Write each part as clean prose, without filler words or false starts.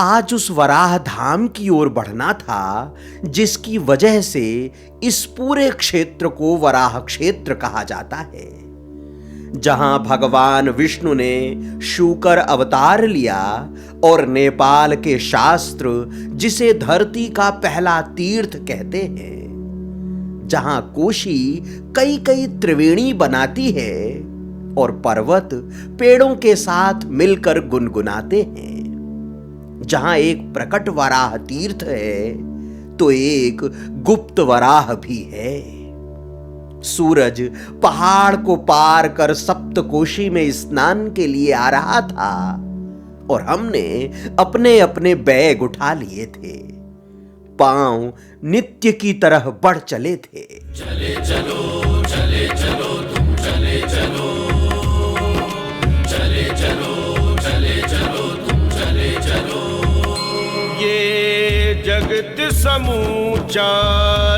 आज उस वराह धाम की ओर बढ़ना था जिसकी वजह से इस पूरे क्षेत्र को वराह क्षेत्र कहा जाता है, जहां भगवान विष्णु ने शूकर अवतार लिया और नेपाल के शास्त्र जिसे धरती का पहला तीर्थ कहते हैं, जहां कोशी कई कई त्रिवेणी बनाती है और पर्वत पेड़ों के साथ मिलकर गुनगुनाते हैं, जहां एक प्रकट वराह तीर्थ है तो एक गुप्त वराह भी है। सूरज पहाड़ को पार कर सप्तकोशी में स्नान के लिए आ रहा था और हमने अपने अपने बैग उठा लिए थे। पांव नित्य की तरह बढ़ चले थे। चले चलो चले चलो तुम चले चलो, चले चलो चले चलो तुम चले चलो। ये जगत समूचा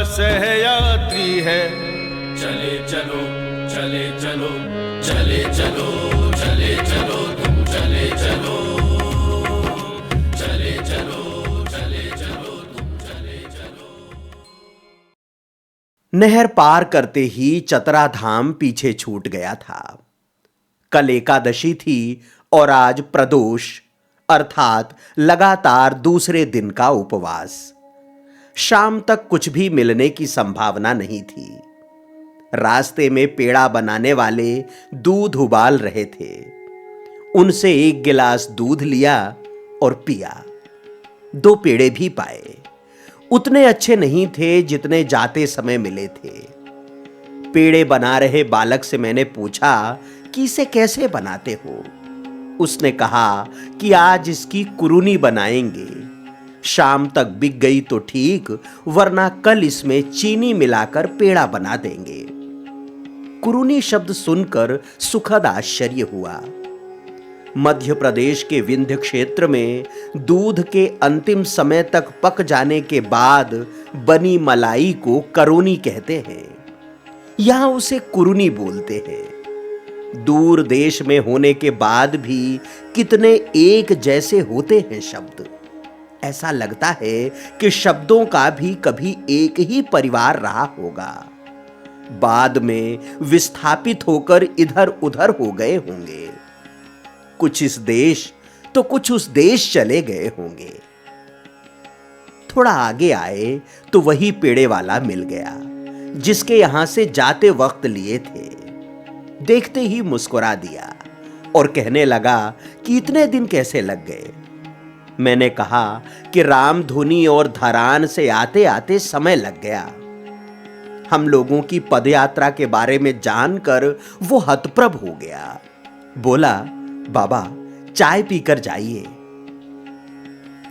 सहयात्री है। चले चलो चले चलो चले चलो चले चलो तुम चले चलो, चले चलो चले चलो तुम चले चलो। नहर पार करते ही चतरा धाम पीछे छूट गया था। कल एकादशी थी और आज प्रदोष अर्थात लगातार दूसरे दिन का उपवास। शाम तक कुछ भी मिलने की संभावना नहीं थी। रास्ते में पेड़ा बनाने वाले दूध उबाल रहे थे। उनसे एक गिलास दूध लिया और पिया। 2 पेड़े भी पाए। उतने अच्छे नहीं थे जितने जाते समय मिले थे। पेड़े बना रहे बालक से मैंने पूछा कि इसे कैसे बनाते हो। उसने कहा कि आज इसकी कुरुनी बनाएंगे। शाम तक बिक गई तो ठीक, वरना कल इसमें चीनी मिलाकर पेड़ा बना देंगे। कुरुनी शब्द सुनकर सुखद आश्चर्य हुआ। मध्य प्रदेश के विंध्य क्षेत्र में दूध के अंतिम समय तक पक जाने के बाद बनी मलाई को करोनी कहते हैं। यहां उसे कुरुनी बोलते हैं। दूर देश में होने के बाद भी कितने एक जैसे होते हैं शब्द। ऐसा लगता है कि शब्दों का भी कभी एक ही परिवार रहा होगा, बाद में विस्थापित होकर इधर उधर हो गए होंगे। कुछ इस देश तो कुछ उस देश चले गए होंगे। थोड़ा आगे आए तो वही पेड़े वाला मिल गया जिसके यहां से जाते वक्त लिए थे। देखते ही मुस्कुरा दिया और कहने लगा कि इतने दिन कैसे लग गए। मैंने कहा कि रामधुनी और धरान से आते आते समय लग गया। हम लोगों की पदयात्रा के बारे में जानकर वो हतप्रभ हो गया। बोला, बाबा चाय पीकर जाइए।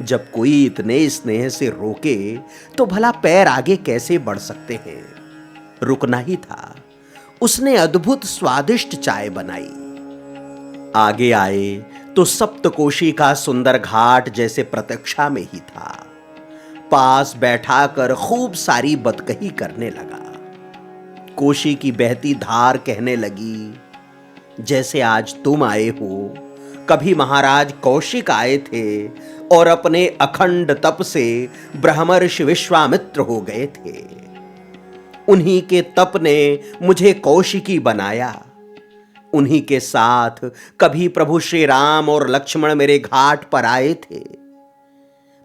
जब कोई इतने स्नेह से रोके तो भला पैर आगे कैसे बढ़ सकते हैं। रुकना ही था। उसने अद्भुत स्वादिष्ट चाय बनाई। आगे आए तो सप्तकोशी का सुंदर घाट जैसे प्रतीक्षा में ही था। पास बैठाकर खूब सारी बतकही करने लगा। कोशी की बहती धार कहने लगी, जैसे आज तुम आए हो, कभी महाराज कौशिक आए थे और अपने अखंड तप से ब्रह्मर्षि विश्वामित्र हो गए थे। उन्हीं के तप ने मुझे कौशिकी बनाया। उन्हीं के साथ कभी प्रभु श्री राम और लक्ष्मण मेरे घाट पर आए थे।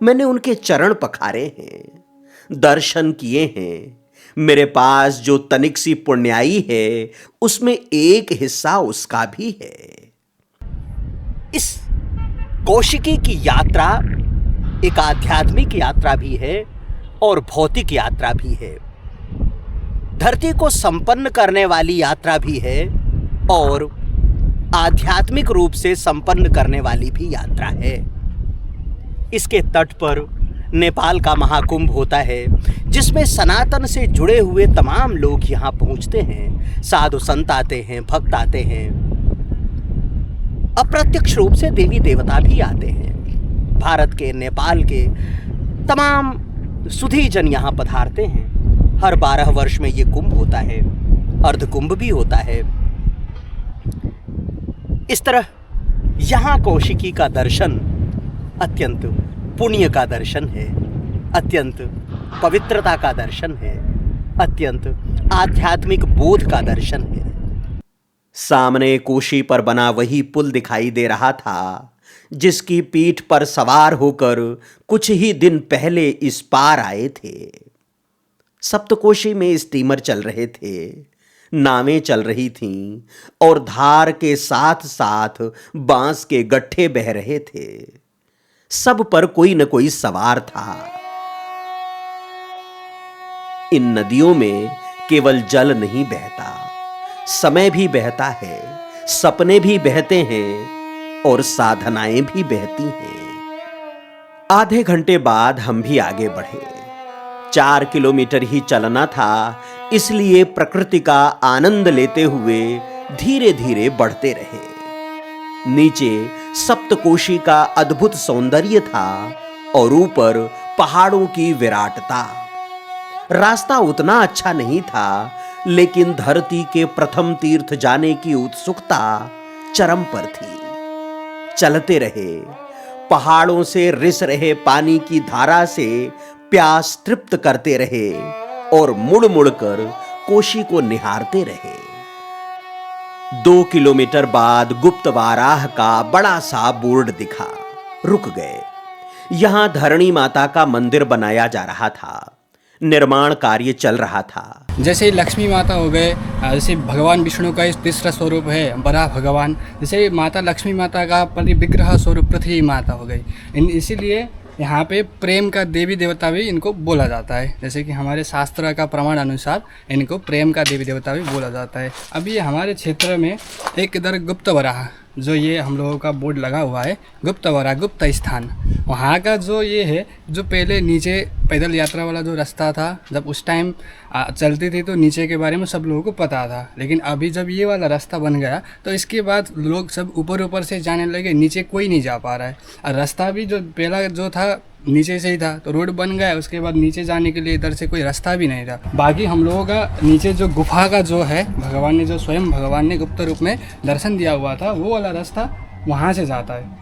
मैंने उनके चरण पखारे हैं, दर्शन किए हैं। मेरे पास जो तनिक सी पुण्याई है उसमें एक हिस्सा उसका भी है। इस कौशिकी की यात्रा एक आध्यात्मिक यात्रा भी है और भौतिक यात्रा भी है। धरती को संपन्न करने वाली यात्रा भी है और आध्यात्मिक रूप से संपन्न करने वाली भी यात्रा है। इसके तट पर नेपाल का महाकुंभ होता है, जिसमें सनातन से जुड़े हुए तमाम लोग यहाँ पहुँचते हैं। साधु संत आते हैं, भक्त आते हैं, अप्रत्यक्ष रूप से देवी देवता भी आते हैं। भारत के, नेपाल के तमाम सुधी जन यहाँ पधारते हैं। हर 12 वर्ष में ये कुंभ होता है, अर्धकुंभ भी होता है। इस तरह यहाँ कौशिकी का दर्शन अत्यंत पुण्य का दर्शन है, अत्यंत पवित्रता का दर्शन है, अत्यंत आध्यात्मिक बोध का दर्शन है। सामने कोशी पर बना वही पुल दिखाई दे रहा था जिसकी पीठ पर सवार होकर कुछ ही दिन पहले इस पार आए थे। सप्तकोशी में स्टीमर चल रहे थे, नावें चल रही थीं और धार के साथ साथ बांस के गट्ठे बह रहे थे। सब पर कोई न कोई सवार था। इन नदियों में केवल जल नहीं बहता, समय भी बहता है, सपने भी बहते हैं और साधनाएं भी बहती हैं। आधे घंटे बाद हम भी आगे बढ़े। 4 किलोमीटर ही चलना था, इसलिए प्रकृति का आनंद लेते हुए धीरे धीरे बढ़ते रहे। नीचे सप्तकोशी का अद्भुत सौंदर्य था और ऊपर पहाड़ों की विराटता। रास्ता उतना अच्छा नहीं था, लेकिन धरती के प्रथम तीर्थ जाने की उत्सुकता चरम पर थी। चलते रहे, पहाड़ों से रिस रहे पानी की धारा से प्यास तृप्त करते रहे और मुड़ मुड़ कर कोशी को निहारते रहे। 2 किलोमीटर बाद गुप्त वाराह का बड़ा सा बोर्ड दिखा। रुक गए। यहां धरणी माता का मंदिर बनाया जा रहा था, निर्माण कार्य चल रहा था। जैसे लक्ष्मी माता हो गए, जैसे भगवान विष्णु का तीसरा स्वरूप है बड़ा भगवान, जैसे माता लक्ष्मी माता का परिविग्रह स्वरूप पृथ्वी माता हो गई। इसीलिए यहाँ पे प्रेम का देवी देवता भी इनको बोला जाता है। जैसे कि हमारे शास्त्र का प्रमाण अनुसार इनको प्रेम का देवी देवता भी बोला जाता है। अभी हमारे क्षेत्र में एक इधर गुप्त वराह, जो ये हम लोगों का बोर्ड लगा हुआ है, गुप्त वराह गुप्त स्थान, वहाँ का जो ये है, जो पहले नीचे पैदल यात्रा वाला जो रास्ता था, जब उस टाइम चलती थी तो नीचे के बारे में सब लोगों को पता था। लेकिन अभी जब ये वाला रास्ता बन गया तो इसके बाद लोग सब ऊपर ऊपर से जाने लगे, नीचे कोई नहीं जा पा रहा है। और रास्ता भी जो पहला जो था नीचे से ही था, तो रोड बन गया, उसके बाद नीचे जाने के लिए इधर से कोई रास्ता भी नहीं था। बाकी हम लोगों का नीचे जो गुफा का जो है, भगवान ने जो स्वयं भगवान ने गुप्त रूप में दर्शन दिया हुआ था, वो वाला रास्ता वहाँ से जाता है।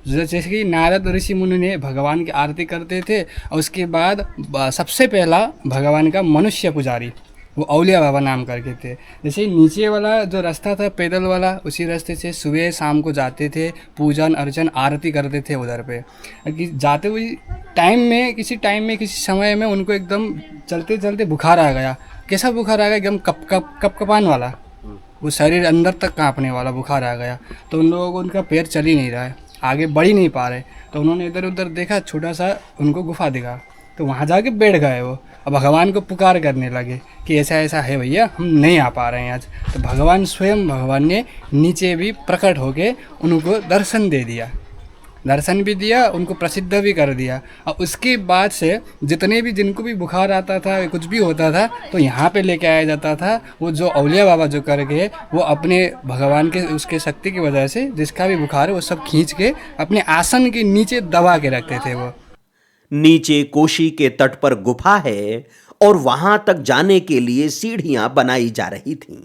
जैसे कि नारद ऋषि मुनि ने भगवान की आरती करते थे, और उसके बाद सबसे पहला भगवान का मनुष्य पुजारी वो औलिया बाबा नाम करके थे। जैसे नीचे वाला जो रास्ता था पैदल वाला, उसी रास्ते से सुबह शाम को जाते थे, पूजन अर्चन आरती करते थे उधर पे। कि जाते हुए किसी समय में उनको एकदम चलते चलते बुखार आ गया। कैसा बुखार आ गया? एकदम कपकपान वाला, वो शरीर अंदर तक कांपने वाला बुखार आ गया। तो उन लोगों को उनका पैर चल ही नहीं रहा है, आगे बढ़ ही नहीं पा रहे। तो उन्होंने इधर उधर देखा, छोटा सा उनको गुफा दिखा, तो वहाँ जाके बैठ गए वो। अब भगवान को पुकार करने लगे कि ऐसा ऐसा है भैया, हम नहीं आ पा रहे हैं आज। तो भगवान ने नीचे भी प्रकट होके उनको दर्शन भी दिया, उनको प्रसिद्ध भी कर दिया। और उसके बाद से जिनको भी बुखार आता था, कुछ भी होता था, तो यहाँ पे लेके आया जाता था। वो जो औलिया बाबा जो करके वो अपने भगवान के उसके शक्ति की वजह से जिसका भी बुखार है वो सब खींच के अपने आसन के नीचे दबा के रखते थे। वो नीचे कोशी के तट पर गुफा है और वहां तक जाने के लिए सीढ़ियां बनाई जा रही थीं।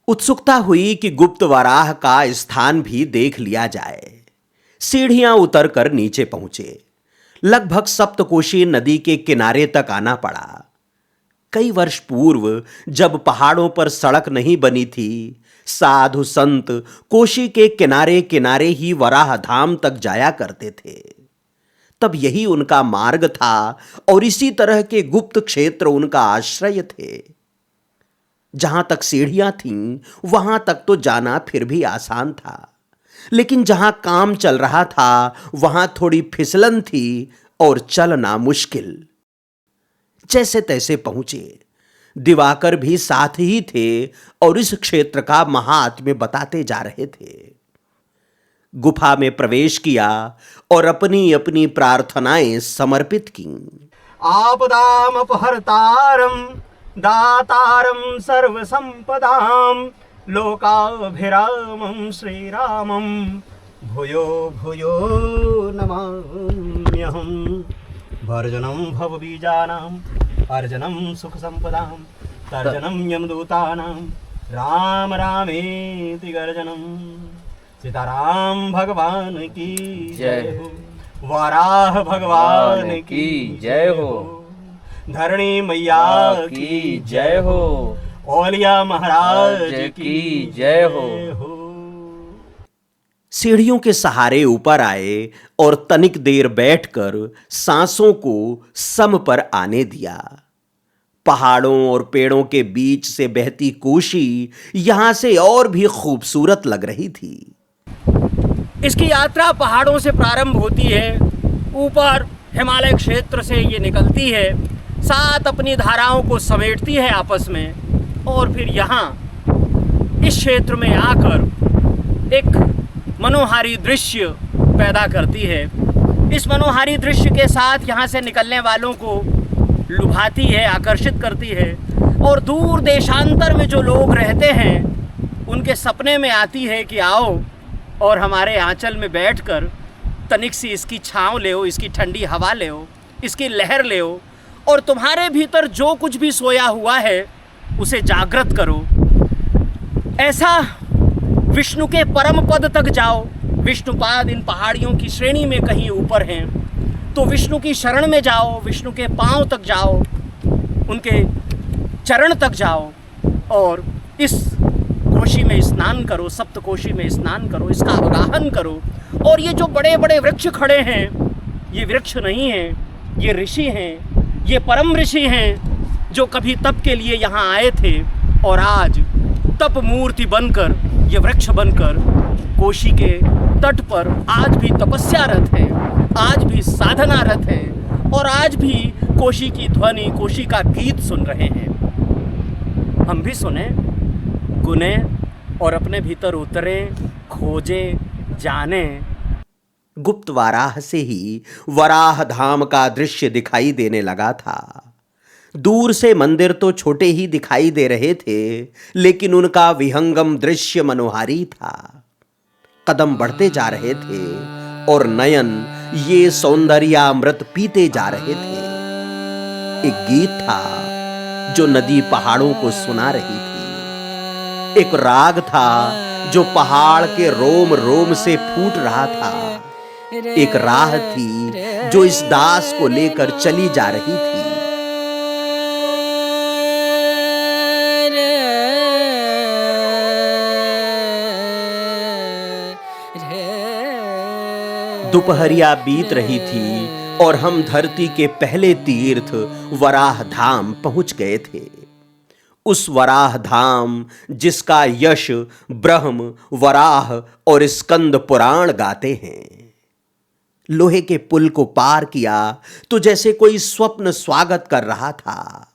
उत्सुकता हुई कि गुप्त वराह का स्थान भी देख लिया जाए। सीढ़ियां उतरकर नीचे पहुंचे। लगभग सप्तकोशी नदी के किनारे तक आना पड़ा। कई वर्ष पूर्व जब पहाड़ों पर सड़क नहीं बनी थी, साधु संत कोशी के किनारे किनारे ही वराह धाम तक जाया करते थे। तब यही उनका मार्ग था और इसी तरह के गुप्त क्षेत्र उनका आश्रय थे। जहां तक सीढ़ियां थीं, वहां तक तो जाना फिर भी आसान था, लेकिन जहां काम चल रहा था वहां थोड़ी फिसलन थी और चलना मुश्किल। जैसे तैसे पहुंचे। दिवाकर भी साथ ही थे और इस क्षेत्र का महात्म्य बताते जा रहे थे। गुफा में प्रवेश किया और अपनी अपनी प्रार्थनाएं समर्पित की। आपदाम अपहर्तारम दातारम सर्व संपदाम लोकाभिरामम श्री रामम भूयो भूयो नमाम्यहम्। भर्जनम भवबीजानां अर्जनम सुख संपदां तर्जनम यमदूतानां राम रामेति गर्जनम। सीताराम भगवान की जय हो। वराह भगवान की जय हो। धरणी मैया की जय हो। ओलिया महाराज की जय हो। सीढ़ियों के सहारे ऊपर आए और तनिक देर बैठकर सांसों को सम पर आने दिया। पहाड़ों और पेड़ों के बीच से बहती कोशी यहां से और भी खूबसूरत लग रही थी। इसकी यात्रा पहाड़ों से प्रारंभ होती है, ऊपर हिमालय क्षेत्र से ये निकलती है, 7 अपनी धाराओं को समेटती है आपस में, और फिर यहाँ इस क्षेत्र में आकर एक मनोहारी दृश्य पैदा करती है। इस मनोहारी दृश्य के साथ यहाँ से निकलने वालों को लुभाती है, आकर्षित करती है, और दूर देशांतर में जो लोग रहते हैं उनके सपने में आती है कि आओ और हमारे आंचल में बैठकर तनिक सी इसकी छाँव ले, इसकी ठंडी हवा ले, इसकी लहर ले, और तुम्हारे भीतर जो कुछ भी सोया हुआ है उसे जागृत करो। ऐसा विष्णु के परम पद तक जाओ। विष्णुपाद इन पहाड़ियों की श्रेणी में कहीं ऊपर हैं, तो विष्णु की शरण में जाओ, विष्णु के पांव तक जाओ, उनके चरण तक जाओ, और इस कोशी में स्नान करो, सप्त कोशी में स्नान करो, इसका अवगाहन करो। और ये जो बड़े बड़े वृक्ष खड़े हैं, ये वृक्ष नहीं हैं, ये ऋषि हैं, ये परम ऋषि हैं जो कभी तप के लिए यहाँ आए थे, और आज तप मूर्ति बनकर, ये वृक्ष बनकर कोशी के तट पर आज भी तपस्यारत है, आज भी साधनारत है, और आज भी कोशी की ध्वनि, कोशी का गीत सुन रहे हैं। हम भी सुने, गुने, और अपने भीतर उतरे, खोजे, जाने। गुप्त वाराह से ही वराह धाम का दृश्य दिखाई देने लगा था। दूर से मंदिर तो छोटे ही दिखाई दे रहे थे, लेकिन उनका विहंगम दृश्य मनोहारी था। कदम बढ़ते जा रहे थे और नयन ये सौंदर्यामृत पीते जा रहे थे। एक गीत था जो नदी पहाड़ों को सुना रही थी। एक राग था जो पहाड़ के रोम रोम से फूट रहा था। एक राह थी जो इस दास को लेकर चली जा रही थी। दोपहरिया बीत रही थी और हम धरती के पहले तीर्थ वराह धाम पहुंच गए थे। उस वराह धाम जिसका यश ब्रह्म, वराह और स्कंद पुराण गाते हैं। लोहे के पुल को पार किया तो जैसे कोई स्वप्न स्वागत कर रहा था।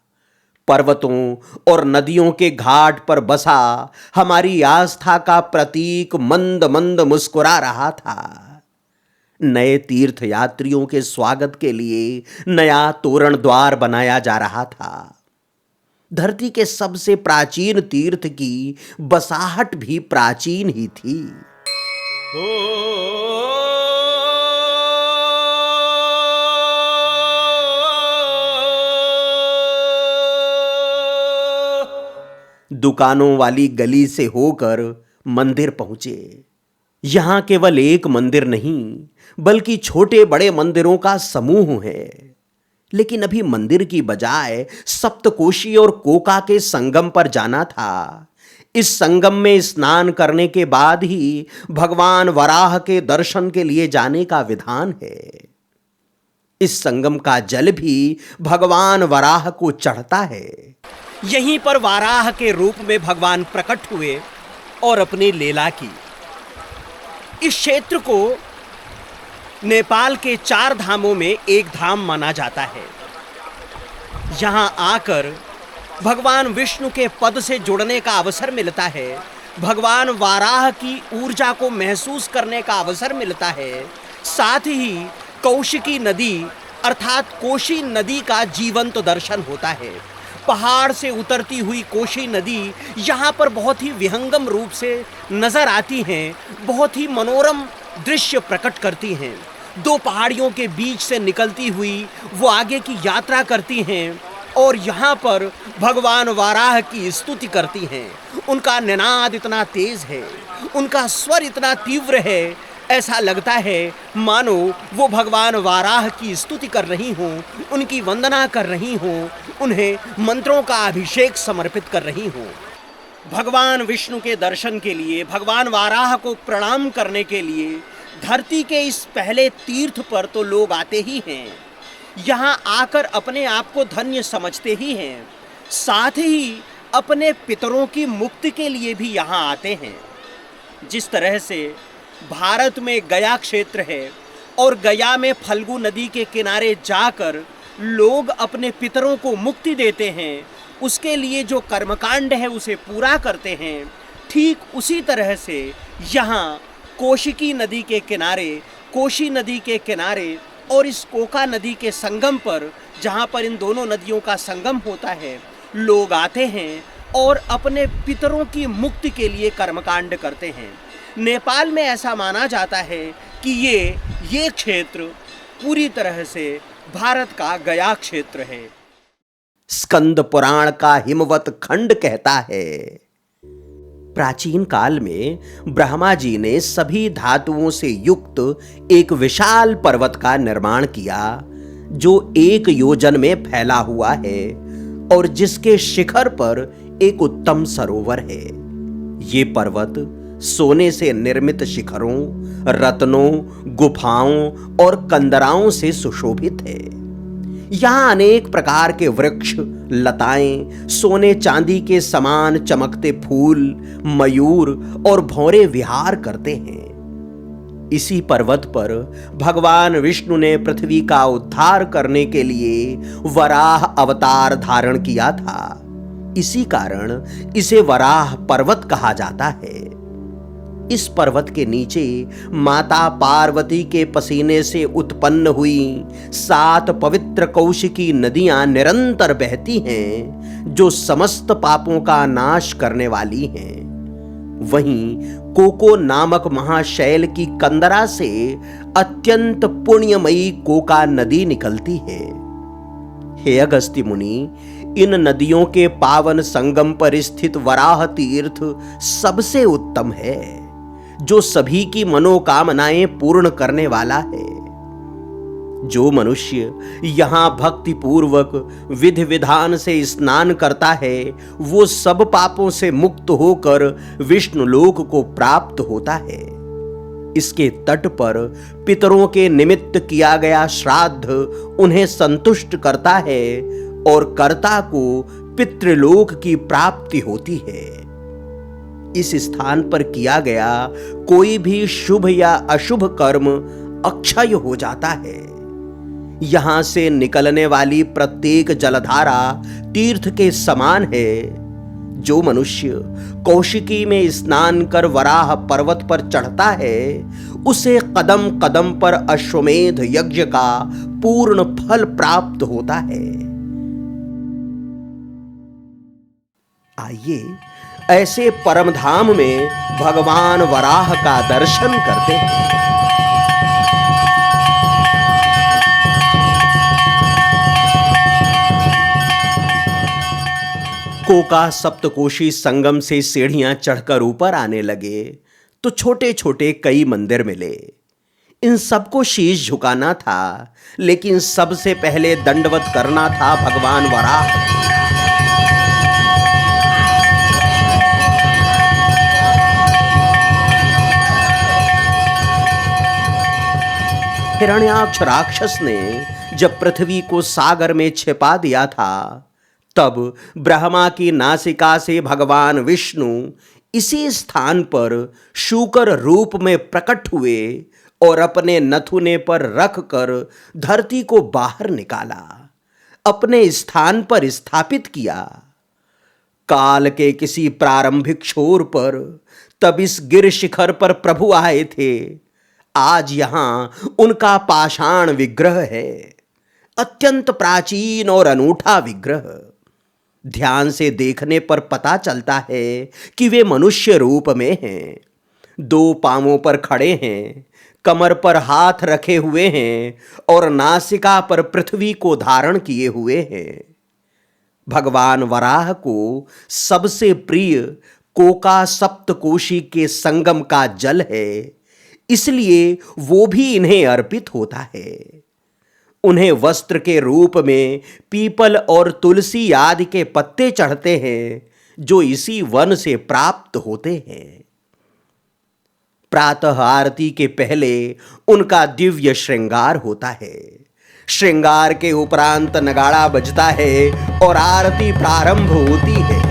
पर्वतों और नदियों के घाट पर बसा हमारी आस्था का प्रतीक मंद मंद मुस्कुरा रहा था। नए तीर्थ यात्रियों के स्वागत के लिए नया तोरण द्वार बनाया जा रहा था। धरती के सबसे प्राचीन तीर्थ की बसाहट भी प्राचीन ही थी। दुकानों वाली गली से होकर मंदिर पहुंचे। यहां केवल एक मंदिर नहीं बल्कि छोटे बड़े मंदिरों का समूह है। लेकिन अभी मंदिर की बजाय सप्तकोशी और कोका के संगम पर जाना था। इस संगम में स्नान करने के बाद ही भगवान वराह के दर्शन के लिए जाने का विधान है। इस संगम का जल भी भगवान वराह को चढ़ता है। यहीं पर वाराह के रूप में भगवान प्रकट हुए और अपनी लीला की। इस क्षेत्र को नेपाल के 4 धामों में एक धाम माना जाता है। यहाँ आकर भगवान विष्णु के पद से जुड़ने का अवसर मिलता है। भगवान वाराह की ऊर्जा को महसूस करने का अवसर मिलता है। साथ ही कौशिकी नदी अर्थात कोशी नदी का जीवंत दर्शन होता है। पहाड़ से उतरती हुई कोशी नदी यहाँ पर बहुत ही विहंगम रूप से नजर आती हैं, बहुत ही मनोरम दृश्य प्रकट करती हैं। 2 पहाड़ियों के बीच से निकलती हुई वो आगे की यात्रा करती हैं और यहाँ पर भगवान वाराह की स्तुति करती हैं। उनका निनाद इतना तेज है, उनका स्वर इतना तीव्र है ऐसा लगता है मानो वो भगवान वाराह की स्तुति कर रही हों, उनकी वंदना कर रही हों, उन्हें मंत्रों का अभिषेक समर्पित कर रही हों। भगवान विष्णु के दर्शन के लिए, भगवान वाराह को प्रणाम करने के लिए धरती के इस पहले तीर्थ पर तो लोग आते ही हैं। यहाँ आकर अपने आप को धन्य समझते ही हैं, साथ ही अपने पितरों की मुक्ति के लिए भी यहाँ आते हैं। जिस तरह से भारत में गया क्षेत्र है और गया में फल्गु नदी के किनारे जाकर लोग अपने पितरों को मुक्ति देते हैं, उसके लिए जो कर्मकांड है उसे पूरा करते हैं, ठीक उसी तरह से यहाँ कोशिकी नदी के किनारे, कोशी नदी के किनारे और इस कोका नदी के संगम पर, जहाँ पर इन दोनों नदियों का संगम होता है, लोग आते हैं और अपने पितरों की मुक्ति के लिए कर्मकांड करते हैं। नेपाल में ऐसा माना जाता है कि ये क्षेत्र पूरी तरह से भारत का गया क्षेत्र है। स्कंद पुराण का हिमवत खंड कहता है, प्राचीन काल में ब्रह्मा जी ने सभी धातुओं से युक्त एक विशाल पर्वत का निर्माण किया जो 1 योजन में फैला हुआ है और जिसके शिखर पर एक उत्तम सरोवर है। ये पर्वत सोने से निर्मित शिखरों, रत्नों, गुफाओं और कंदराओं से सुशोभित है। यहाँ अनेक प्रकार के वृक्ष, लताएं, सोने चांदी के समान चमकते फूल, मयूर और भौरे विहार करते हैं। इसी पर्वत पर भगवान विष्णु ने पृथ्वी का उद्धार करने के लिए वराह अवतार धारण किया था। इसी कारण इसे वराह पर्वत कहा जाता है। इस पर्वत के नीचे माता पार्वती के पसीने से उत्पन्न हुई 7 पवित्र कौशिकी नदियां निरंतर बहती हैं, जो समस्त पापों का नाश करने वाली हैं। वहीं कोको नामक महाशैल की कंदरा से अत्यंत पुण्यमयी कोका नदी निकलती है। हे अगस्त्य मुनि, इन नदियों के पावन संगम पर स्थित वराह तीर्थ सबसे उत्तम है, जो सभी की मनोकामनाएं पूर्ण करने वाला है। जो मनुष्य यहाँ भक्ति पूर्वक विधि विधान से स्नान करता है, वो सब पापों से मुक्त होकर विष्णु लोक को प्राप्त होता है। इसके तट पर पितरों के निमित्त किया गया श्राद्ध उन्हें संतुष्ट करता है और कर्ता को पितृलोक की प्राप्ति होती है। इस स्थान पर किया गया कोई भी शुभ या अशुभ कर्म अक्षय हो जाता है। यहां से निकलने वाली प्रत्येक जलधारा तीर्थ के समान है। जो मनुष्य कौशिकी में स्नान कर वराह पर्वत पर चढ़ता है, उसे कदम कदम पर अश्वमेध यज्ञ का पूर्ण फल प्राप्त होता है। आइए ऐसे परमधाम में भगवान वराह का दर्शन करते हैं। कोका सप्तकोशी संगम से सीढ़ियां चढ़कर ऊपर आने लगे तो छोटे छोटे कई मंदिर मिले। इन सबको शीश झुकाना था, लेकिन सबसे पहले दंडवत करना था भगवान वराह। हिरण्याक्ष राक्षस ने जब पृथ्वी को सागर में छिपा दिया था, तब ब्रह्मा की नासिका से भगवान विष्णु इसी स्थान पर शूकर रूप में प्रकट हुए और अपने नथुने पर रखकर धरती को बाहर निकाला, अपने स्थान पर स्थापित किया। काल के किसी प्रारंभिक छोर पर तब इस गिर शिखर पर प्रभु आए थे। आज यहां उनका पाषाण विग्रह है, अत्यंत प्राचीन और अनूठा विग्रह। ध्यान से देखने पर पता चलता है कि वे मनुष्य रूप में हैं। 2 पांवों पर खड़े हैं, कमर पर हाथ रखे हुए हैं और नासिका पर पृथ्वी को धारण किए हुए हैं। भगवान वराह को सबसे प्रिय कोका सप्तकोशी के संगम का जल है। इसलिए वो भी इन्हें अर्पित होता है। उन्हें वस्त्र के रूप में पीपल और तुलसी आदि के पत्ते चढ़ते हैं, जो इसी वन से प्राप्त होते हैं। प्रातः आरती के पहले उनका दिव्य श्रृंगार होता है। श्रृंगार के उपरांत नगाड़ा बजता है और आरती प्रारंभ होती है।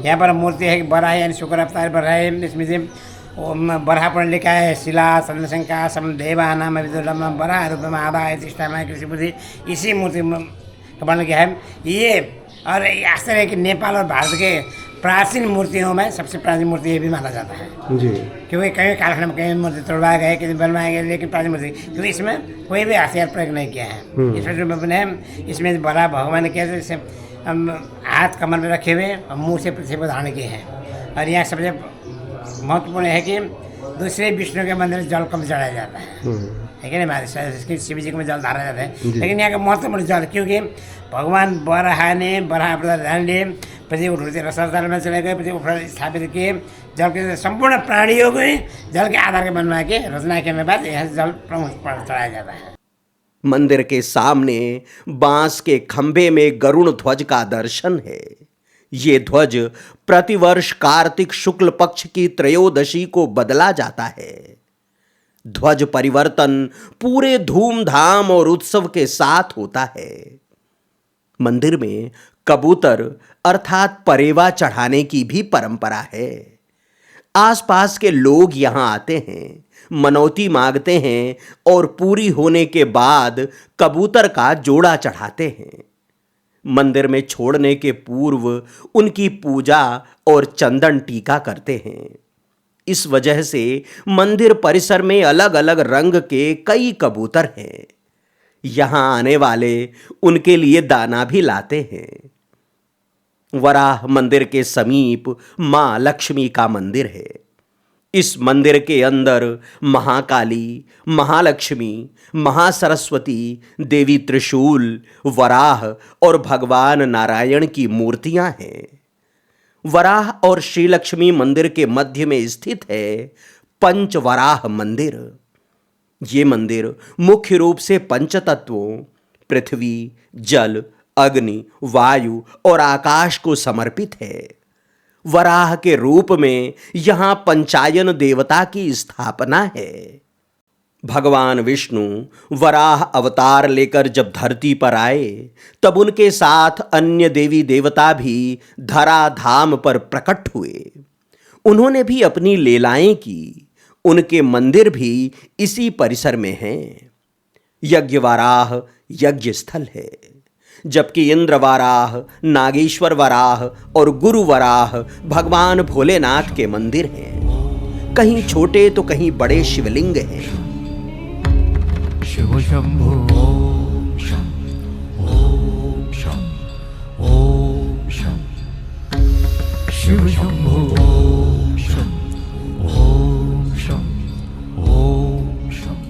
यहाँ पर मूर्ति है कि बड़ा है, यानी शुक्र अवतार बड़ा है। इसमें से बड़ा पर लिखा है शिला सदनशंका समदेवा नाम विदुलम बड़ा रूप में आधा है तिष्ठा में कृषि बुद्धि। इसी मूर्ति का बन गया है ये। और आश्चर्य है कि नेपाल और भारत के प्राचीन मूर्तियों में सबसे प्राचीन मूर्ति ये भी माना जाता है जी, क्योंकि कई कालखंड में कई मूर्ति तोड़वाए गए, कहीं बनवाए गए, लेकिन प्राचीन मूर्ति क्योंकि इसमें कोई भी हथियार प्रयोग नहीं किया है। इसमें जो बने इसमें बड़ा भगवान के जैसे हाथ कमर में रखे हुए और मुंह से पृथ्वी पर धारण किए हैं। और यहाँ सबसे महत्वपूर्ण है कि दूसरे विष्णु के मंदिर में जल कम चढ़ाया जाता है कि नहीं, हमारे शिव जी को जल धारा जाता है। लेकिन यहाँ का महत्वपूर्ण जल, क्योंकि भगवान बराह ने बराह ध्यान लिए पृथ्वी उठते रसातल में चले गए, पृथ्वी उठ स्थापित किए, जल के संपूर्ण प्राणियों को जल के आधार के बनवा के रचना करने के बाद यहाँ जल प्रमुख चढ़ाया जाता है। मंदिर के सामने बांस के खंभे में गरुड़ ध्वज का दर्शन है। ये ध्वज प्रतिवर्ष कार्तिक शुक्ल पक्ष की त्रयोदशी को बदला जाता है। ध्वज परिवर्तन पूरे धूमधाम और उत्सव के साथ होता है। मंदिर में कबूतर अर्थात परेवा चढ़ाने की भी परंपरा है। आसपास के लोग यहां आते हैं, मनौती मांगते हैं और पूरी होने के बाद कबूतर का जोड़ा चढ़ाते हैं। मंदिर में छोड़ने के पूर्व उनकी पूजा और चंदन टीका करते हैं। इस वजह से मंदिर परिसर में अलग अलग रंग के कई कबूतर हैं। यहां आने वाले उनके लिए दाना भी लाते हैं। वराह मंदिर के समीप मां लक्ष्मी का मंदिर है। इस मंदिर के अंदर महाकाली, महालक्ष्मी, महासरस्वती, देवी त्रिशूल, वराह और भगवान नारायण की मूर्तियां हैं। वराह और श्रीलक्ष्मी मंदिर के मध्य में स्थित है पंचवराह मंदिर। ये मंदिर मुख्य रूप से पंचतत्वों पृथ्वी, जल, अग्नि, वायु और आकाश को समर्पित है। वराह के रूप में यहां पंचायन देवता की स्थापना है। भगवान विष्णु वराह अवतार लेकर जब धरती पर आए तब उनके साथ अन्य देवी देवता भी धराधाम पर प्रकट हुए। उन्होंने भी अपनी लीलाएं की। उनके मंदिर भी इसी परिसर में हैं। यज्ञवराह यज्ञ स्थल है, जबकि इंद्र वराह, नागेश्वर वराह और गुरु वराह भगवान भोलेनाथ के मंदिर हैं। कहीं छोटे तो कहीं बड़े शिवलिंग हैं। शिव शंभो ओम शं ओम शं ओम शं शिव शंभो ओम शं ओम शं ओम शं।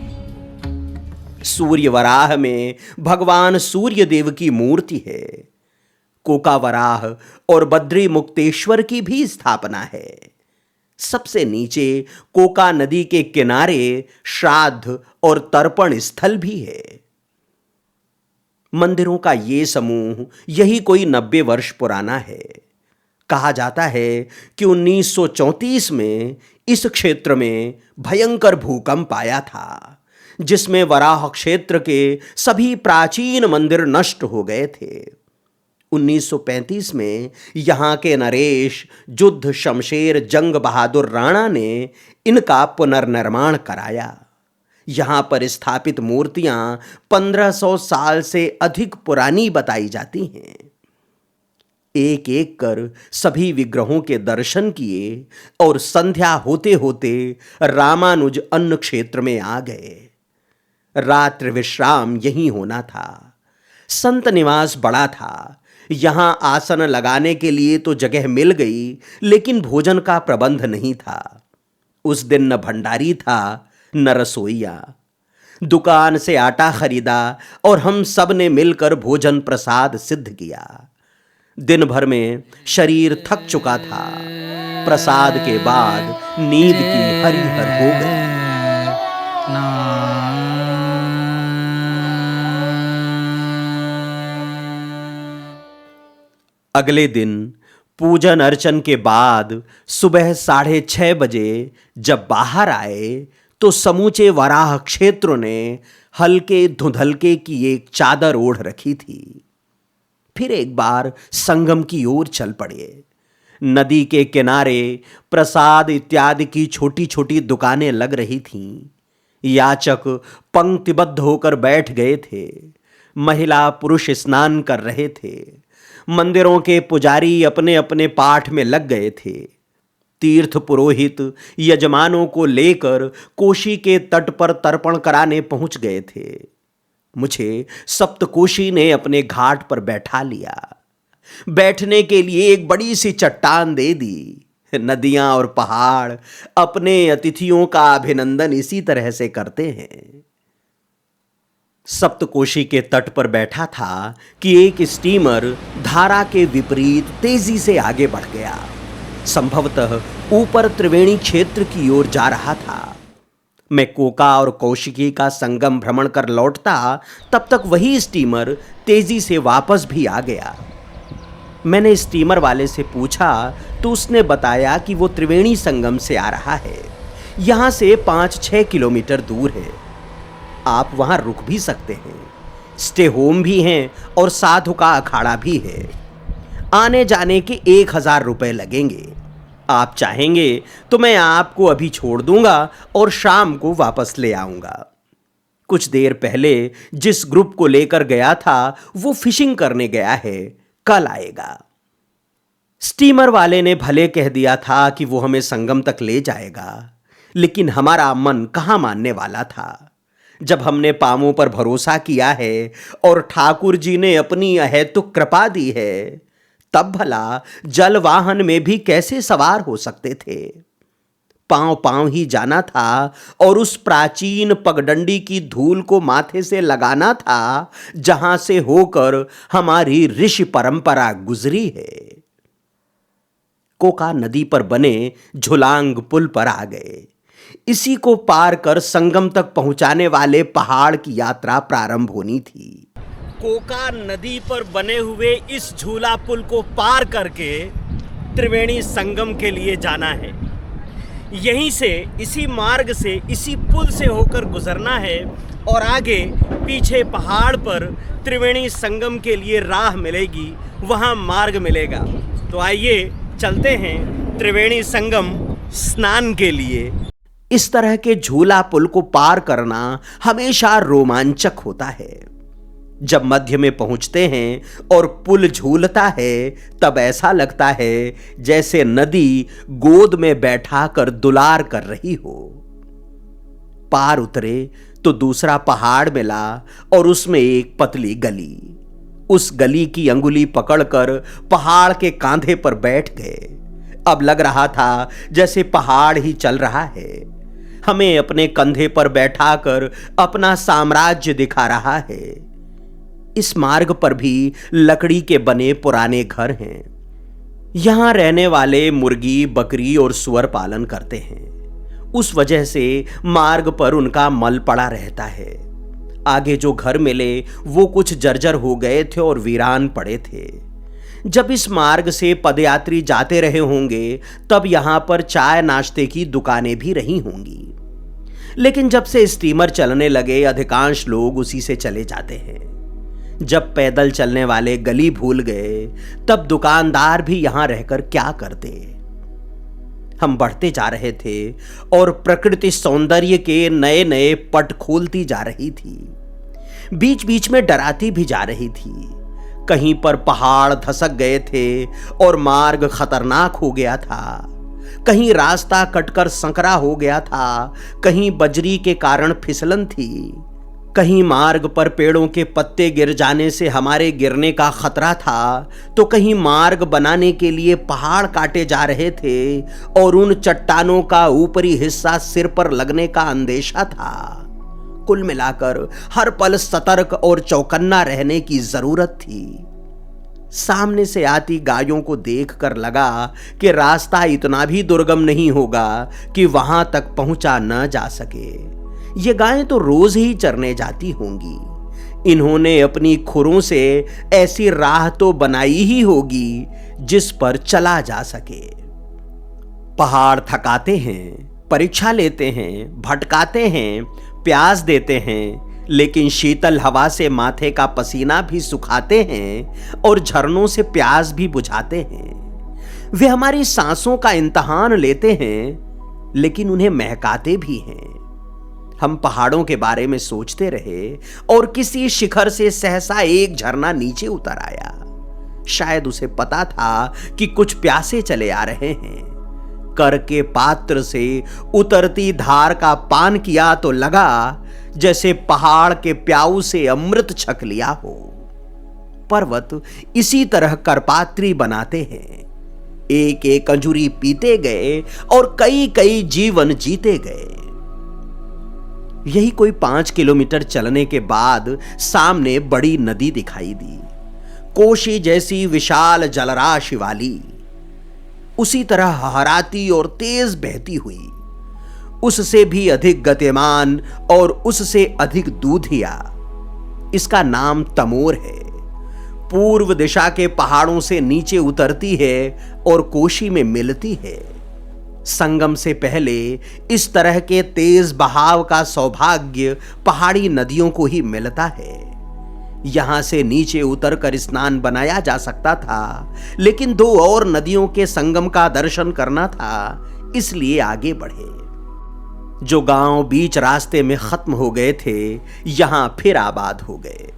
सूर्य वराह में भगवान सूर्य देव की मूर्ति है। कोका वराह और बद्री मुक्तेश्वर की भी स्थापना है। सबसे नीचे कोका नदी के किनारे श्राद्ध और तर्पण स्थल भी है। मंदिरों का ये समूह यही कोई 90 वर्ष पुराना है। कहा जाता है कि 1934 में इस क्षेत्र में भयंकर भूकंप आया था, जिसमें वराह क्षेत्र के सभी प्राचीन मंदिर नष्ट हो गए थे। 1935 में यहां के नरेश जुद्ध शमशेर जंग बहादुर राणा ने इनका पुनर्निर्माण कराया। यहां पर स्थापित मूर्तियां 1500 साल से अधिक पुरानी बताई जाती हैं। एक एक कर सभी विग्रहों के दर्शन किए और संध्या होते होते रामानुज अन्न क्षेत्र में आ गए। रात्रि विश्राम यहीं होना था। संत निवास बड़ा था, यहां आसन लगाने के लिए तो जगह मिल गई, लेकिन भोजन का प्रबंध नहीं था। उस दिन न भंडारी था न रसोइया। दुकान से आटा खरीदा और हम सब ने मिलकर भोजन प्रसाद सिद्ध किया। दिन भर में शरीर थक चुका था। प्रसाद के बाद नींद की हरिहर हो गई। अगले दिन पूजन अर्चन के बाद सुबह 6:30 बजे जब बाहर आए तो समूचे वराह क्षेत्र ने हल्के धुंधलके की एक चादर ओढ़ रखी थी। फिर एक बार संगम की ओर चल पड़े। नदी के किनारे प्रसाद इत्यादि की छोटी छोटी दुकानें लग रही थीं। याचक पंक्तिबद्ध होकर बैठ गए थे। महिला पुरुष स्नान कर रहे थे। मंदिरों के पुजारी अपने अपने पाठ में लग गए थे। तीर्थ पुरोहित यजमानों को लेकर कोशी के तट पर तर्पण कराने पहुंच गए थे। मुझे सप्तकोशी ने अपने घाट पर बैठा लिया। बैठने के लिए एक बड़ी सी चट्टान दे दी। नदियां और पहाड़ अपने अतिथियों का अभिनंदन इसी तरह से करते हैं। सप्तकोशी के तट पर बैठा था कि एक स्टीमर धारा के विपरीत तेजी से आगे बढ़ गया। संभवतः ऊपर त्रिवेणी क्षेत्र की ओर जा रहा था। मैं कोका और कौशिकी का संगम भ्रमण कर लौटता, तब तक वही स्टीमर तेजी से वापस भी आ गया। मैंने स्टीमर वाले से पूछा तो उसने बताया कि वो त्रिवेणी संगम से आ रहा है। यहां से 5-6 किलोमीटर दूर है। आप वहां रुक भी सकते हैं। स्टे होम भी हैं और साधु का अखाड़ा भी है। आने जाने के 1000 रुपए लगेंगे। आप चाहेंगे तो मैं आपको अभी छोड़ दूंगा और शाम को वापस ले आऊंगा। कुछ देर पहले जिस ग्रुप को लेकर गया था वो फिशिंग करने गया है, कल आएगा। स्टीमर वाले ने भले कह दिया था कि वो हमें संगम तक ले जाएगा, लेकिन हमारा मन कहाँ मानने वाला था। जब हमने पांवों पर भरोसा किया है और ठाकुर जी ने अपनी अहेतुक कृपा दी है, तब भला जल वाहन में भी कैसे सवार हो सकते थे। पांव पांव ही जाना था और उस प्राचीन पगडंडी की धूल को माथे से लगाना था जहां से होकर हमारी ऋषि परंपरा गुजरी है। कोका नदी पर बने झुलांग पुल पर आ गए। इसी को पार कर संगम तक पहुंचाने वाले पहाड़ की यात्रा प्रारंभ होनी थी। कोका नदी पर बने हुए इस झूला पुल को पार करके त्रिवेणी संगम के लिए जाना है। यहीं से, इसी मार्ग से, इसी पुल से होकर गुजरना है और आगे पीछे पहाड़ पर त्रिवेणी संगम के लिए राह मिलेगी, वहां मार्ग मिलेगा। तो आइए चलते हैं त्रिवेणी संगम स्नान के लिए। इस तरह के झूला पुल को पार करना हमेशा रोमांचक होता है। जब मध्य में पहुंचते हैं और पुल झूलता है तब ऐसा लगता है जैसे नदी गोद में बैठा कर दुलार कर रही हो। पार उतरे तो दूसरा पहाड़ मिला और उसमें एक पतली गली। उस गली की अंगुली पकड़कर पहाड़ के कांधे पर बैठ गए। अब लग रहा था जैसे पहाड़ ही चल रहा है, हमें अपने कंधे पर बैठाकर अपना साम्राज्य दिखा रहा है। इस मार्ग पर भी लकड़ी के बने पुराने घर हैं। यहां रहने वाले मुर्गी, बकरी और सुअर पालन करते हैं। उस वजह से मार्ग पर उनका मल पड़ा रहता है। आगे जो घर मिले वो कुछ जर्जर हो गए थे और वीरान पड़े थे। जब इस मार्ग से पदयात्री जाते रहे होंगे तब यहां पर चाय नाश्ते की दुकानें भी रही होंगी, लेकिन जब से स्टीमर चलने लगे अधिकांश लोग उसी से चले जाते हैं। जब पैदल चलने वाले गली भूल गए तब दुकानदार भी यहां रहकर क्या करते। हम बढ़ते जा रहे थे और प्रकृति सौंदर्य के नए नए पट खोलती जा रही थी। बीच बीच में डराती भी जा रही थी। कहीं पर पहाड़ धसक गए थे और मार्ग खतरनाक हो गया था। कहीं रास्ता कटकर संकरा हो गया था, कहीं बजरी के कारण फिसलन थी। कहीं मार्ग पर पेड़ों के पत्ते गिर जाने से हमारे गिरने का खतरा था, तो कहीं मार्ग बनाने के लिए पहाड़ काटे जा रहे थे और उन चट्टानों का ऊपरी हिस्सा सिर पर लगने का अंदेशा था। कुल मिलाकर हर पल सतर्क और चौकन्ना रहने की जरूरत थी। सामने से आती गायों को देखकर लगा कि रास्ता इतना भी दुर्गम नहीं होगा कि वहां तक पहुंचा न जा सके। ये गायें तो रोज ही चरने जाती होंगी। इन्होंने अपनी खुरों से ऐसी राह तो बनाई ही होगी जिस पर चला जा सके। पहाड़ थकाते हैं, परीक्षा लेते हैं, भटकाते हैं, प्यास देते हैं, लेकिन शीतल हवा से माथे का पसीना भी सुखाते हैं और झरनों से प्यास भी बुझाते हैं। वे हमारी सांसों का इम्तिहान लेते हैं, लेकिन उन्हें महकाते भी हैं। हम पहाड़ों के बारे में सोचते रहे और किसी शिखर से सहसा एक झरना नीचे उतर आया। शायद उसे पता था कि कुछ प्यासे चले आ रहे हैं। कर के पात्र से उतरती धार का पान किया तो लगा जैसे पहाड़ के प्याऊ से अमृत छक लिया हो। पर्वत इसी तरह करपात्री बनाते हैं। एक एक अंजुरी पीते गए और कई कई जीवन जीते गए। यही कोई 5 किलोमीटर चलने के बाद सामने बड़ी नदी दिखाई दी, कोशी जैसी विशाल जलराशि वाली। उसी तरह हहराती और तेज बहती हुई, उससे भी अधिक गतिमान और उससे अधिक दूधिया। इसका नाम तमोर है। पूर्व दिशा के पहाड़ों से नीचे उतरती है और कोशी में मिलती है। संगम से पहले इस तरह के तेज बहाव का सौभाग्य पहाड़ी नदियों को ही मिलता है। यहां से नीचे उतरकर स्नान बनाया जा सकता था, लेकिन 2 और नदियों के संगम का दर्शन करना था, इसलिए आगे बढ़े। जो गांव बीच रास्ते में खत्म हो गए थे, यहां फिर आबाद हो गए।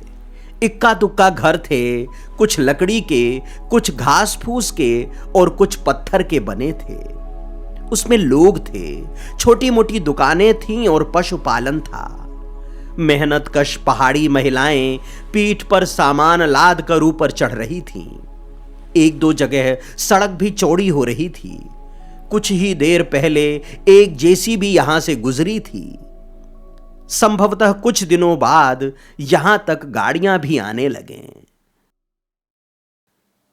इक्का दुक्का घर थे, कुछ लकड़ी के, कुछ घास फूस के और कुछ पत्थर के बने थे। उसमें लोग थे, छोटी मोटी दुकानें थीं और पशुपालन था। मेहनतकश पहाड़ी महिलाएं पीठ पर सामान लाद कर ऊपर चढ़ रही थीं। 1-2 जगह सड़क भी चौड़ी हो रही थी। कुछ ही देर पहले एक जेसीबी यहां से गुजरी थी। संभवतः कुछ दिनों बाद यहां तक गाड़ियां भी आने लगे।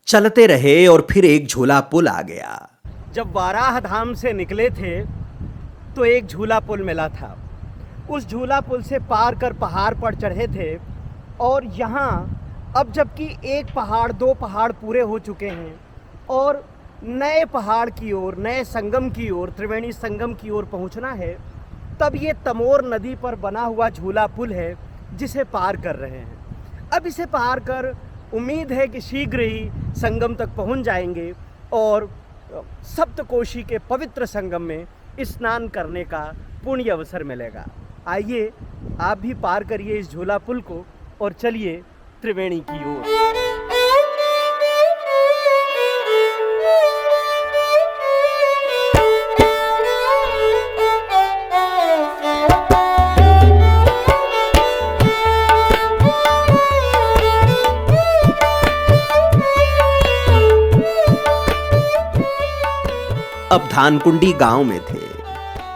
चलते रहे और फिर एक झूला पुल आ गया। जब वाराह धाम से निकले थे तो एक झूला पुल मिला था। उस झूला पुल से पार कर पहाड़ पर चढ़े थे और यहाँ अब जबकि 1 पहाड़ 2 पहाड़ पूरे हो चुके हैं और नए पहाड़ की ओर, नए संगम की ओर, त्रिवेणी संगम की ओर पहुँचना है, तब ये तमोर नदी पर बना हुआ झूला पुल है जिसे पार कर रहे हैं। अब इसे पार कर उम्मीद है कि शीघ्र ही संगम तक पहुँच जाएंगे और सप्तकोशी के पवित्र संगम में स्नान करने का पुण्य अवसर मिलेगा। आइए आप भी पार करिए इस झूला पुल को और चलिए त्रिवेणी की ओर। अब धानकुंडी गांव में थे।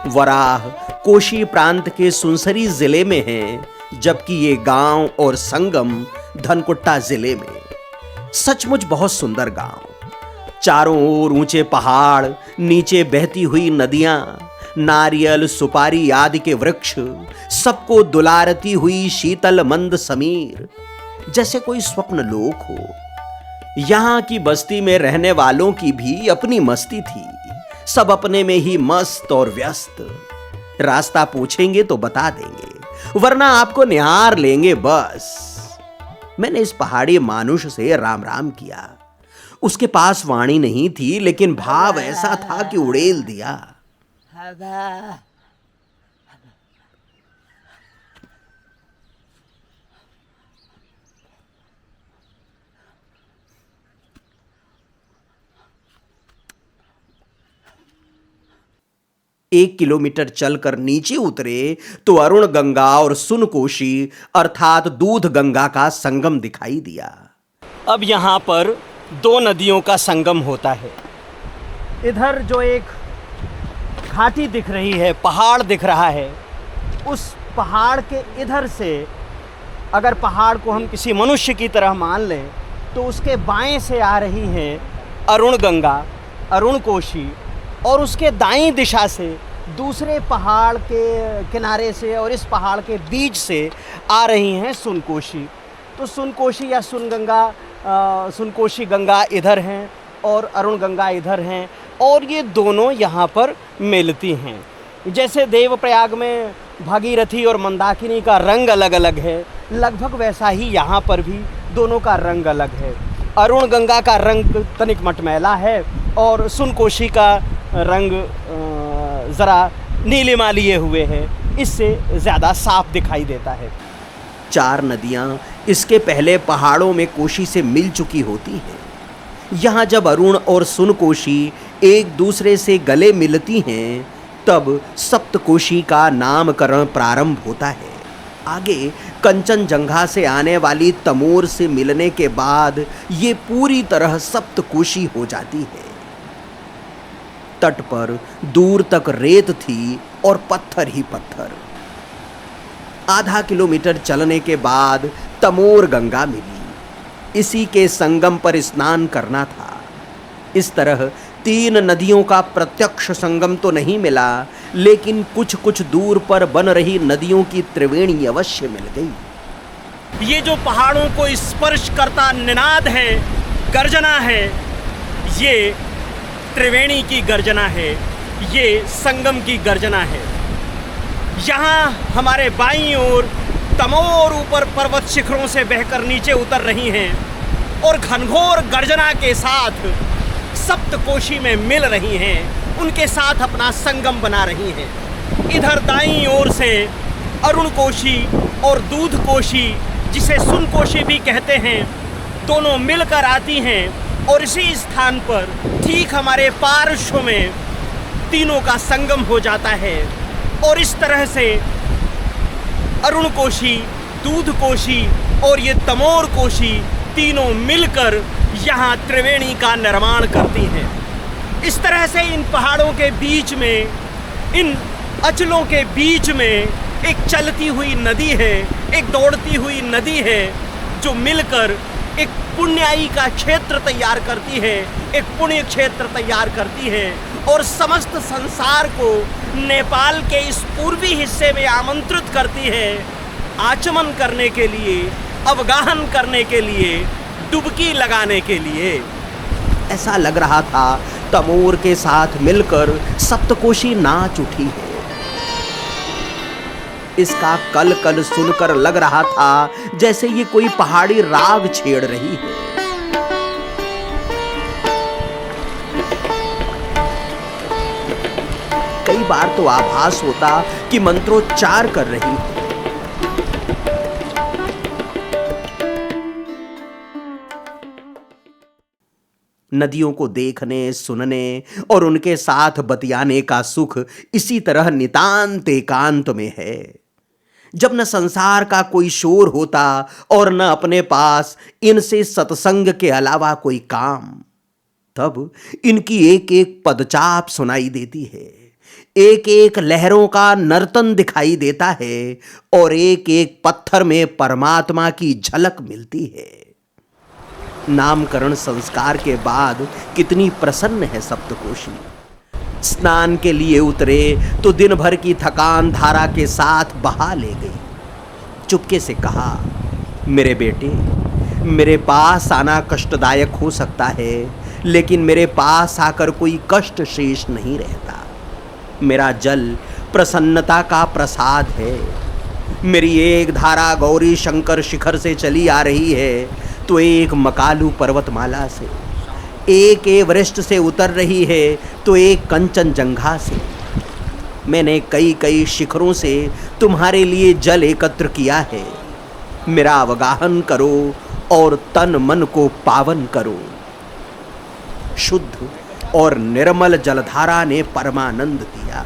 वराह कोशी प्रांत के सुनसरी जिले में है, जबकि ये गांव और संगम धनकुट्टा जिले में। सचमुच बहुत सुंदर गांव। चारों ओर ऊंचे पहाड़, नीचे बहती हुई नदियां, नारियल, सुपारी आदि के वृक्ष, सबको दुलारती हुई शीतल मंद समीर, जैसे कोई स्वप्न लोक हो। यहां की बस्ती में रहने वालों की भी अपनी मस्ती थी। सब अपने में ही मस्त और व्यस्त। रास्ता पूछेंगे तो बता देंगे, वरना आपको निहार लेंगे बस। मैंने इस पहाड़ी मानुष से राम राम किया। उसके पास वाणी नहीं थी, लेकिन भाव ऐसा था कि उड़ेल दिया। 1 किलोमीटर चलकर नीचे उतरे तो अरुण गंगा और सुनकोशी अर्थात दूध गंगा का संगम दिखाई दिया। अब यहाँ पर दो नदियों का संगम होता है। इधर जो एक घाटी दिख रही है, पहाड़ दिख रहा है, उस पहाड़ के इधर से अगर पहाड़ को हम किसी मनुष्य की तरह मान लें तो उसके बाएं से आ रही है अरुण गंगा, अरुण कोशी, और उसके दाईं दिशा से दूसरे पहाड़ के किनारे से और इस पहाड़ के बीच से आ रही हैं सुनकोशी। तो सुनकोशी या सुनकोशी गंगा इधर हैं और अरुण गंगा इधर हैं, और ये दोनों यहाँ पर मिलती हैं। जैसे देवप्रयाग में भागीरथी और मंदाकिनी का रंग अलग अलग है, लगभग वैसा ही यहाँ पर भी दोनों का रंग अलग है। अरुण गंगा का रंग तनिक मटमैला है और सुनकोशी का रंग ज़रा नीलिमा लिए हुए है, इससे ज़्यादा साफ दिखाई देता है। 4 नदियाँ इसके पहले पहाड़ों में कोशी से मिल चुकी होती हैं। यहाँ जब अरुण और सुनकोशी एक दूसरे से गले मिलती हैं तब सप्तकोशी का नामकरण प्रारंभ होता है। आगे कंचनजंगा से आने वाली तमोर से मिलने के बाद ये पूरी तरह सप्तकोशी हो जाती है। तट पर दूर तक रेत थी और पत्थर ही पत्थर। आधा किलोमीटर चलने के बाद तमोर गंगा मिली। इसी के संगम पर स्नान करना था। इस तरह 3 नदियों का प्रत्यक्ष संगम तो नहीं मिला, लेकिन कुछ कुछ दूर पर बन रही नदियों की त्रिवेणी अवश्य मिल गई। ये जो पहाड़ों को स्पर्श करता निनाद है, गर्जना है, ये त्रिवेणी की गर्जना है, ये संगम की गर्जना है। यहाँ हमारे बाईं ओर तमोर ऊपर पर्वत शिखरों से बहकर नीचे उतर रही हैं और घनघोर गर्जना के साथ सप्तकोशी में मिल रही हैं, उनके साथ अपना संगम बना रही हैं। इधर दाईं ओर से अरुण कोशी और दूध कोशी, जिसे सुनकोशी भी कहते हैं, दोनों मिलकर आती हैं और इसी स्थान पर ठीक हमारे पार्श्व में तीनों का संगम हो जाता है। और इस तरह से अरुण कोशी, दूध कोशी और ये तमोर कोशी तीनों मिलकर यहाँ त्रिवेणी का निर्माण करती हैं। इस तरह से इन पहाड़ों के बीच में, इन अचलों के बीच में एक चलती हुई नदी है, एक दौड़ती हुई नदी है, जो मिलकर एक पुण्याई का क्षेत्र तैयार करती है, एक पुण्य क्षेत्र तैयार करती है और समस्त संसार को नेपाल के इस पूर्वी हिस्से में आमंत्रित करती है आचमन करने के लिए, अवगाहन करने के लिए, डुबकी लगाने के लिए। ऐसा लग रहा था तमोर के साथ मिलकर सप्तकोशी नाच उठी है। इसका कल कल सुनकर लग रहा था जैसे ये कोई पहाड़ी राग छेड़ रही है। कई बार तो आभास होता कि मंत्रोच्चार कर रही है। नदियों को देखने, सुनने और उनके साथ बतियाने का सुख इसी तरह नितांत एकांत में है। जब न संसार का कोई शोर होता और न अपने पास इनसे सत्संग के अलावा कोई काम, तब इनकी एक एक पदचाप सुनाई देती है, एक एक लहरों का नर्तन दिखाई देता है और एक एक पत्थर में परमात्मा की झलक मिलती है। नामकरण संस्कार के बाद कितनी प्रसन्न है सप्तकोशी। स्नान के लिए उतरे तो दिन भर की थकान धारा के साथ बहा ले गई। चुपके से कहा, मेरे बेटे, मेरे पास आना कष्टदायक हो सकता है, लेकिन मेरे पास आकर कोई कष्ट शेष नहीं रहता। मेरा जल प्रसन्नता का प्रसाद है। मेरी एक धारा गौरी शंकर शिखर से चली आ रही है तो एक मकालू पर्वतमाला से, एक एवरेस्ट से उतर रही है तो एक कंचनजंगा से। मैंने कई कई शिखरों से तुम्हारे लिए जल एकत्र किया है। मेरा अवगाहन करो और तन मन को पावन करो। शुद्ध और निर्मल जलधारा ने परमानंद दिया।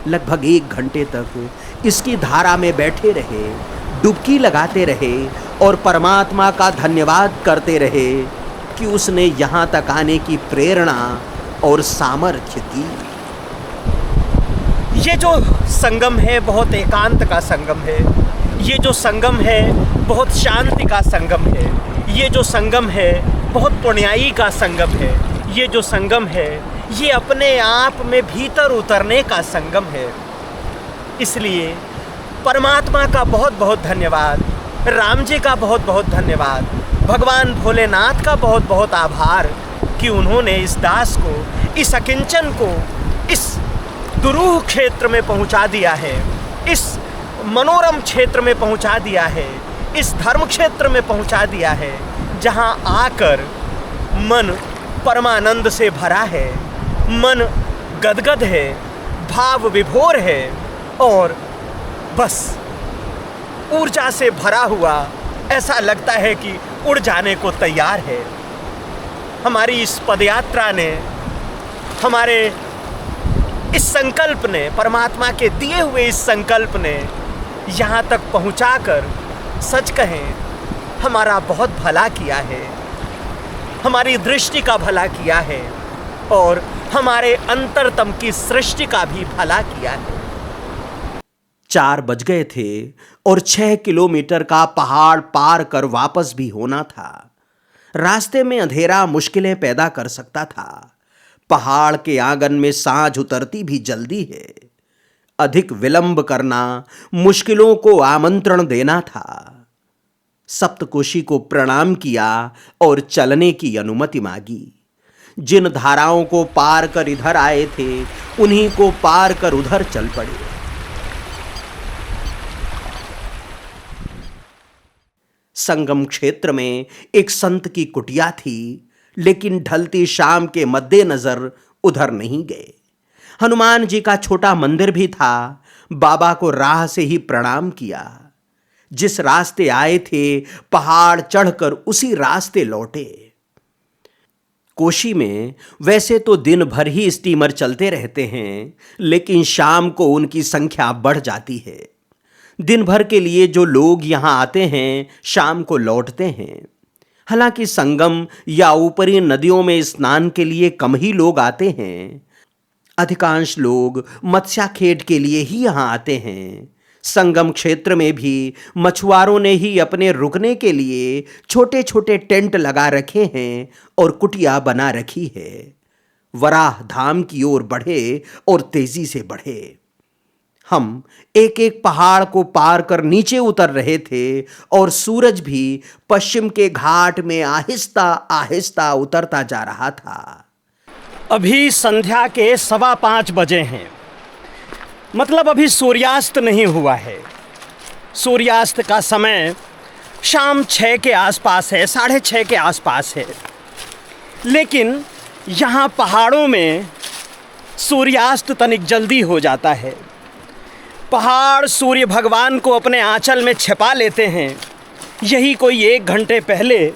लगभग 1 घंटे तक इसकी धारा में बैठे रहे, डुबकी लगाते रहे और परमात्मा का धन्यवाद करते रहे कि उसने यहाँ तक आने की प्रेरणा और सामर्थ्य दी। ये जो संगम है बहुत एकांत का संगम है। ये जो संगम है बहुत शांति का संगम है। ये जो संगम है बहुत पुण्याई का संगम है। ये जो संगम है ये अपने आप में भीतर उतरने का संगम है। इसलिए परमात्मा का बहुत बहुत धन्यवाद, राम जी का बहुत बहुत धन्यवाद, भगवान भोलेनाथ का बहुत बहुत आभार कि उन्होंने इस दास को, इस अकिंचन को इस दुरूह क्षेत्र में पहुंचा दिया है, इस मनोरम क्षेत्र में पहुंचा दिया है, इस धर्म क्षेत्र में पहुंचा दिया है, जहां आकर मन परमानंद से भरा है, मन गदगद है, भाव विभोर है और बस ऊर्जा से भरा हुआ ऐसा लगता है कि उड़ जाने को तैयार है। हमारी इस पदयात्रा ने, हमारे इस संकल्प ने, परमात्मा के दिए हुए इस संकल्प ने यहाँ तक पहुँचाकर सच कहें हमारा बहुत भला किया है, हमारी दृष्टि का भला किया है और हमारे अंतरतम की सृष्टि का भी भला किया है। 4 बज गए थे और 6 किलोमीटर का पहाड़ पार कर वापस भी होना था। रास्ते में अंधेरा मुश्किलें पैदा कर सकता था। पहाड़ के आंगन में सांझ उतरती भी जल्दी है। अधिक विलंब करना मुश्किलों को आमंत्रण देना था। सप्तकोशी को प्रणाम किया और चलने की अनुमति मांगी। जिन धाराओं को पार कर इधर आए थे उन्हीं को पार कर उधर चल पड़े। संगम क्षेत्र में एक संत की कुटिया थी, लेकिन ढलती शाम के मद्देनजर उधर नहीं गए। हनुमान जी का छोटा मंदिर भी था। बाबा को राह से ही प्रणाम किया। जिस रास्ते आए थे पहाड़ चढ़कर उसी रास्ते लौटे। कोशी में वैसे तो दिन भर ही स्टीमर चलते रहते हैं, लेकिन शाम को उनकी संख्या बढ़ जाती है। दिन भर के लिए जो लोग यहाँ आते हैं शाम को लौटते हैं। हालांकि संगम या ऊपरी नदियों में स्नान के लिए कम ही लोग आते हैं। अधिकांश लोग मत्स्याखेट के लिए ही यहाँ आते हैं। संगम क्षेत्र में भी मछुआरों ने ही अपने रुकने के लिए छोटे छोटे टेंट लगा रखे हैं और कुटिया बना रखी है। वराह धाम की ओर बढ़े और तेजी से बढ़े। हम एक एक पहाड़ को पार कर नीचे उतर रहे थे और सूरज भी पश्चिम के घाट में आहिस्ता आहिस्ता उतरता जा रहा था। अभी संध्या के 5:15 बजे हैं, मतलब अभी सूर्यास्त नहीं हुआ है। सूर्यास्त का समय शाम 6 के आसपास है, 6:30 के आसपास है। लेकिन यहाँ पहाड़ों में सूर्यास्त तनिक जल्दी हो जाता है। पहाड़ सूर्य भगवान को अपने आंचल में छिपा लेते हैं, यही कोई 1 घंटे पहले,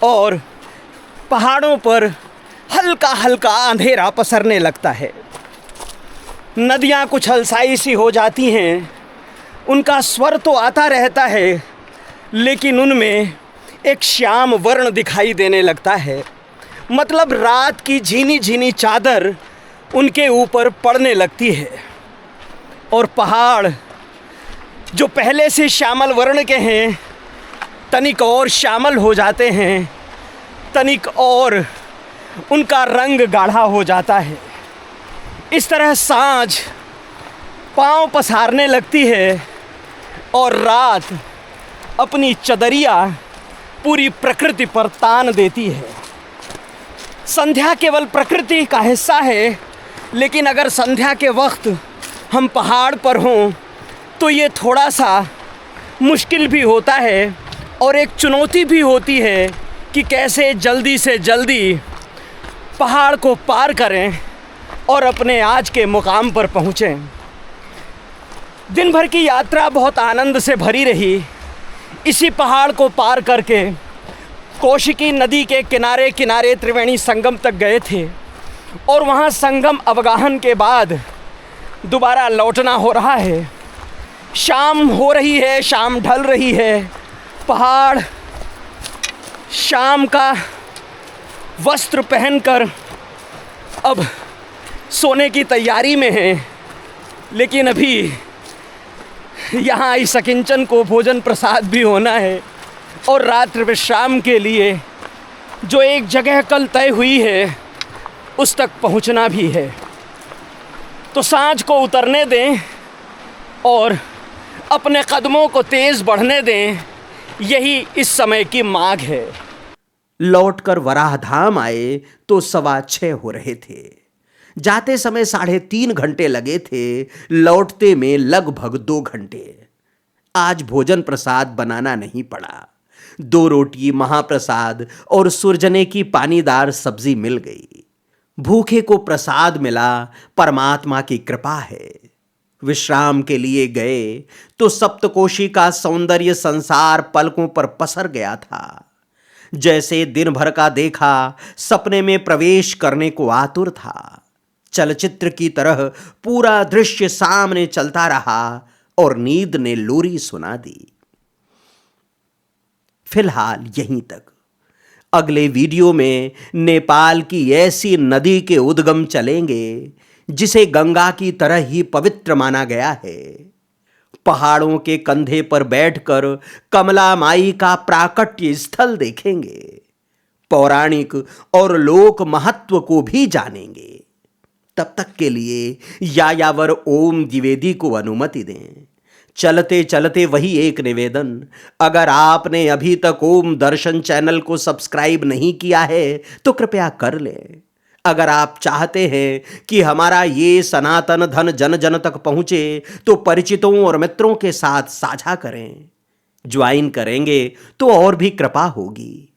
और पहाड़ों पर हल्का हल्का अंधेरा पसरने लगता है। नदियाँ कुछ अलसाई सी हो जाती हैं। उनका स्वर तो आता रहता है, लेकिन उनमें एक श्याम वर्ण दिखाई देने लगता है। मतलब रात की झीनी झीनी चादर उनके ऊपर पड़ने लगती है और पहाड़ जो पहले से श्यामल वर्ण के हैं तनिक और श्यामल हो जाते हैं, तनिक और उनका रंग गाढ़ा हो जाता है। इस तरह सांझ पाँव पसारने लगती है और रात अपनी चदरिया पूरी प्रकृति पर तान देती है। संध्या केवल प्रकृति का हिस्सा है, लेकिन अगर संध्या के वक्त हम पहाड़ पर हों तो ये थोड़ा सा मुश्किल भी होता है और एक चुनौती भी होती है कि कैसे जल्दी से जल्दी पहाड़ को पार करें और अपने आज के मुकाम पर पहुँचें। दिन भर की यात्रा बहुत आनंद से भरी रही। इसी पहाड़ को पार करके कौशिकी नदी के किनारे किनारे त्रिवेणी संगम तक गए थे और वहाँ संगम अवगाहन के बाद दोबारा लौटना हो रहा है। शाम हो रही है, शाम ढल रही है। पहाड़ शाम का वस्त्र पहनकर अब सोने की तैयारी में है, लेकिन अभी यहाँ इस अकिंचन को भोजन प्रसाद भी होना है और रात्रि विश्राम के लिए जो एक जगह कल तय हुई है उस तक पहुँचना भी है। तो सांझ को उतरने दें और अपने कदमों को तेज बढ़ने दें, यही इस समय की मांग है। लौटकर वराहधाम आए तो 6:15 हो रहे थे। जाते समय 3.5 घंटे लगे थे, लौटते में लगभग 2 घंटे। आज भोजन प्रसाद बनाना नहीं पड़ा। 2 रोटी, महाप्रसाद और सुरजने की पानीदार सब्जी मिल गई। भूखे को प्रसाद मिला, परमात्मा की कृपा है। विश्राम के लिए गए तो सप्तकोशी का सौंदर्य संसार पलकों पर पसर गया था। जैसे दिन भर का देखा सपने में प्रवेश करने को आतुर था। चलचित्र की तरह पूरा दृश्य सामने चलता रहा और नींद ने लोरी सुना दी। फिलहाल यहीं तक। अगले वीडियो में नेपाल की ऐसी नदी के उद्गम चलेंगे जिसे गंगा की तरह ही पवित्र माना गया है। पहाड़ों के कंधे पर बैठकर कमला माई का प्राकट्य स्थल देखेंगे। पौराणिक और लोक महत्व को भी जानेंगे। तब तक के लिए यायावर ओम द्विवेदी को अनुमति दें। चलते चलते वही एक निवेदन, अगर आपने अभी तक ओम दर्शन चैनल को सब्सक्राइब नहीं किया है तो कृपया कर लें। अगर आप चाहते हैं कि हमारा ये सनातन धन जन जन तक पहुंचे तो परिचितों और मित्रों के साथ साझा करें। ज्वाइन करेंगे तो और भी कृपा होगी।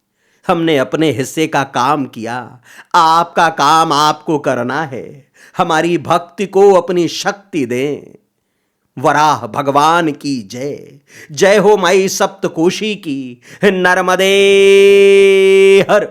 हमने अपने हिस्से का काम किया, आपका काम आपको करना है। हमारी भक्ति को अपनी शक्ति दें। वराह भगवान की जय। जय हो माई सप्तकोशी की। नर्मदे हर।